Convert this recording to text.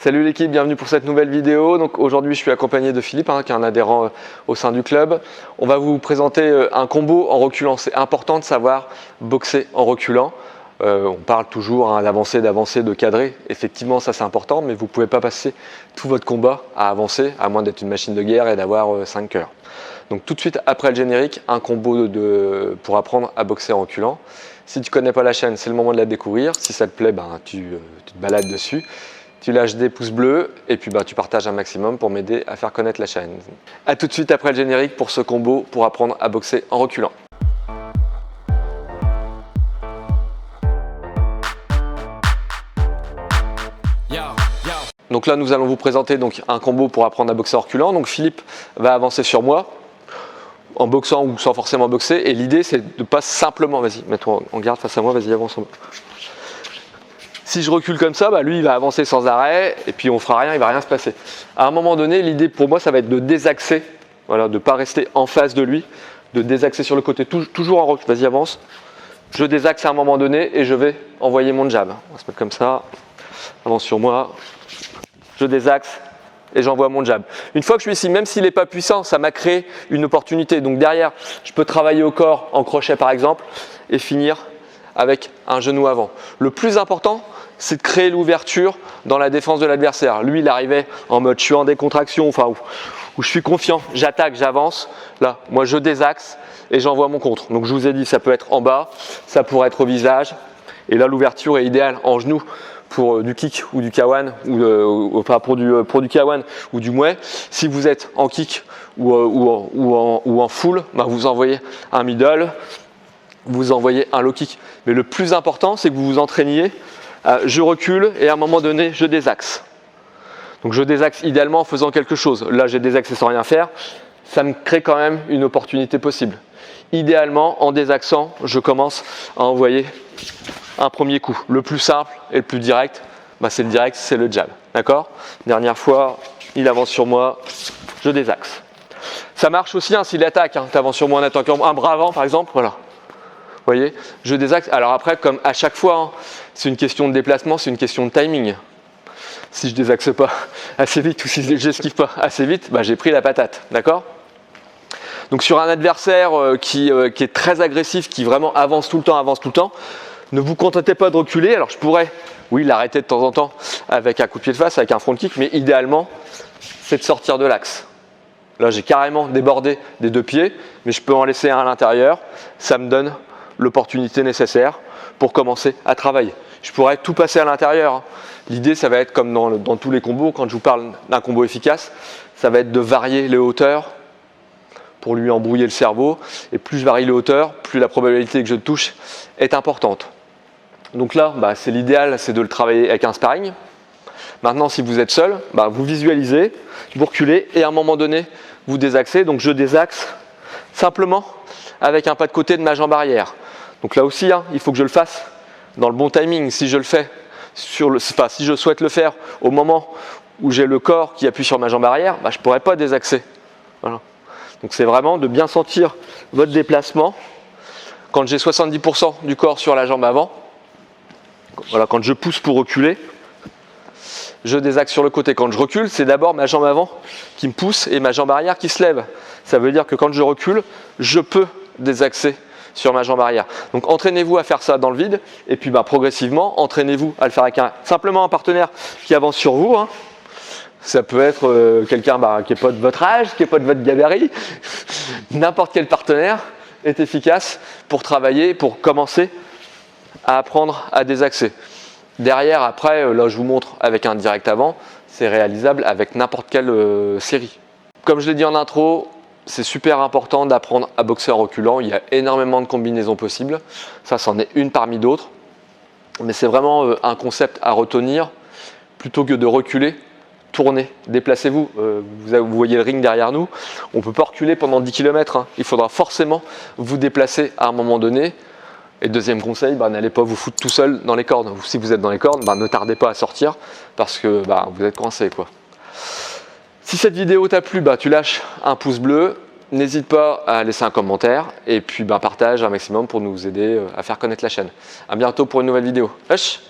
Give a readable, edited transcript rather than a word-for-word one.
Salut l'équipe, bienvenue pour cette nouvelle vidéo. Donc aujourd'hui je suis accompagné de Philippe, qui est un adhérent au sein du club. On va vous présenter un combo en reculant. C'est important de savoir boxer en reculant. On parle toujours d'avancer, de cadrer. Effectivement ça c'est important, mais vous ne pouvez pas passer tout votre combat à avancer, à moins d'être une machine de guerre et d'avoir 5 cœurs. Donc tout de suite après le générique, un combo pour apprendre à boxer en reculant. Si tu ne connais pas la chaîne, c'est le moment de la découvrir. Si ça te plaît, tu te balades dessus. Tu lâches des pouces bleus et puis tu partages un maximum pour m'aider à faire connaître la chaîne. A tout de suite après le générique pour ce combo pour apprendre à boxer en reculant. Donc là nous allons vous présenter un combo pour apprendre à boxer en reculant. Donc Philippe va avancer sur moi en boxant ou sans forcément boxer, et l'idée c'est de pas simplement, vas-y mets-toi en garde face à moi, vas-y avance en bas. Si je recule comme ça, lui il va avancer sans arrêt et puis on fera rien, il va rien se passer. À un moment donné, l'idée pour moi ça va être de désaxer, voilà, de ne pas rester en face de lui, de désaxer sur le côté, toujours en recul, vas-y avance. Je désaxe à un moment donné et je vais envoyer mon jab. On va se mettre comme ça, avance sur moi, je désaxe et j'envoie mon jab. Une fois que je suis ici, même s'il n'est pas puissant, ça m'a créé une opportunité. Donc derrière, je peux travailler au corps en crochet par exemple et finir avec un genou avant. Le plus important, c'est de créer l'ouverture dans la défense de l'adversaire. Lui, il arrivait en mode je suis en décontraction, où je suis confiant, j'attaque, j'avance. Là, moi je désaxe et j'envoie mon contre. Donc je vous ai dit, ça peut être en bas, ça pourrait être au visage. Et là, l'ouverture est idéale en genou pour du kick ou du kawan, pour du kawan ou du muay. Si vous êtes en kick ou en full, vous envoyez un middle, vous envoyez un low kick. Mais le plus important, c'est que vous vous entraîniez. Je recule et à un moment donné, je désaxe. Donc je désaxe idéalement en faisant quelque chose. Là, j'ai désaxé sans rien faire. Ça me crée quand même une opportunité possible. Idéalement, en désaxant, je commence à envoyer un premier coup. Le plus simple et le plus direct, c'est le direct, c'est le jab. D'accord ? Dernière fois, il avance sur moi, je désaxe. Ça marche aussi s'il attaque. Tu avances sur moi en attaquant un bras avant, par exemple. Voilà. Vous voyez, je désaxe. Alors après, comme à chaque fois, c'est une question de déplacement, c'est une question de timing. Si je désaxe pas assez vite ou si je n'esquive pas assez vite, j'ai pris la patate. D'accord ? Donc sur un adversaire qui est très agressif, qui vraiment avance tout le temps, ne vous contentez pas de reculer. Alors je pourrais, oui, l'arrêter de temps en temps avec un coup de pied de face, avec un front kick, mais idéalement, c'est de sortir de l'axe. Là, j'ai carrément débordé des deux pieds, mais je peux en laisser un à l'intérieur. Ça me donne l'opportunité nécessaire pour commencer à travailler. Je pourrais tout passer à l'intérieur. L'idée, ça va être comme dans tous les combos, quand je vous parle d'un combo efficace, ça va être de varier les hauteurs pour lui embrouiller le cerveau. Et plus je varie les hauteurs, plus la probabilité que je touche est importante. Donc là, c'est l'idéal, c'est de le travailler avec un sparring. Maintenant, si vous êtes seul, vous visualisez, vous reculez et à un moment donné, vous désaxez. Donc je désaxe simplement avec un pas de côté de ma jambe arrière. Donc là aussi, il faut que je le fasse dans le bon timing. Si je le fais si je souhaite le faire au moment où j'ai le corps qui appuie sur ma jambe arrière, je ne pourrais pas désaxer. Voilà. Donc c'est vraiment de bien sentir votre déplacement. Quand j'ai 70% du corps sur la jambe avant, voilà, quand je pousse pour reculer, je désaxe sur le côté. Quand je recule, c'est d'abord ma jambe avant qui me pousse et ma jambe arrière qui se lève. Ça veut dire que quand je recule, je peux désaxer sur ma jambe arrière. Donc entraînez-vous à faire ça dans le vide et puis progressivement, entraînez-vous à le faire avec simplement un partenaire qui avance sur vous. Ça peut être quelqu'un qui n'est pas de votre âge, qui n'est pas de votre gabarit. N'importe quel partenaire est efficace pour travailler, pour commencer à apprendre à désaxer. Derrière, après, là je vous montre avec un direct avant, c'est réalisable avec n'importe quelle série. Comme je l'ai dit en intro, c'est super important d'apprendre à boxer en reculant. Il y a énormément de combinaisons possibles. Ça, c'en est une parmi d'autres. Mais c'est vraiment un concept à retenir. Plutôt que de reculer, tournez, déplacez-vous. Vous voyez le ring derrière nous. On ne peut pas reculer pendant 10 km. Il faudra forcément vous déplacer à un moment donné. Et deuxième conseil, n'allez pas vous foutre tout seul dans les cordes. Si vous êtes dans les cordes, ne tardez pas à sortir parce que vous êtes coincé, quoi. Si cette vidéo t'a plu, tu lâches un pouce bleu. N'hésite pas à laisser un commentaire et puis partage un maximum pour nous aider à faire connaître la chaîne. À bientôt pour une nouvelle vidéo. Wesh!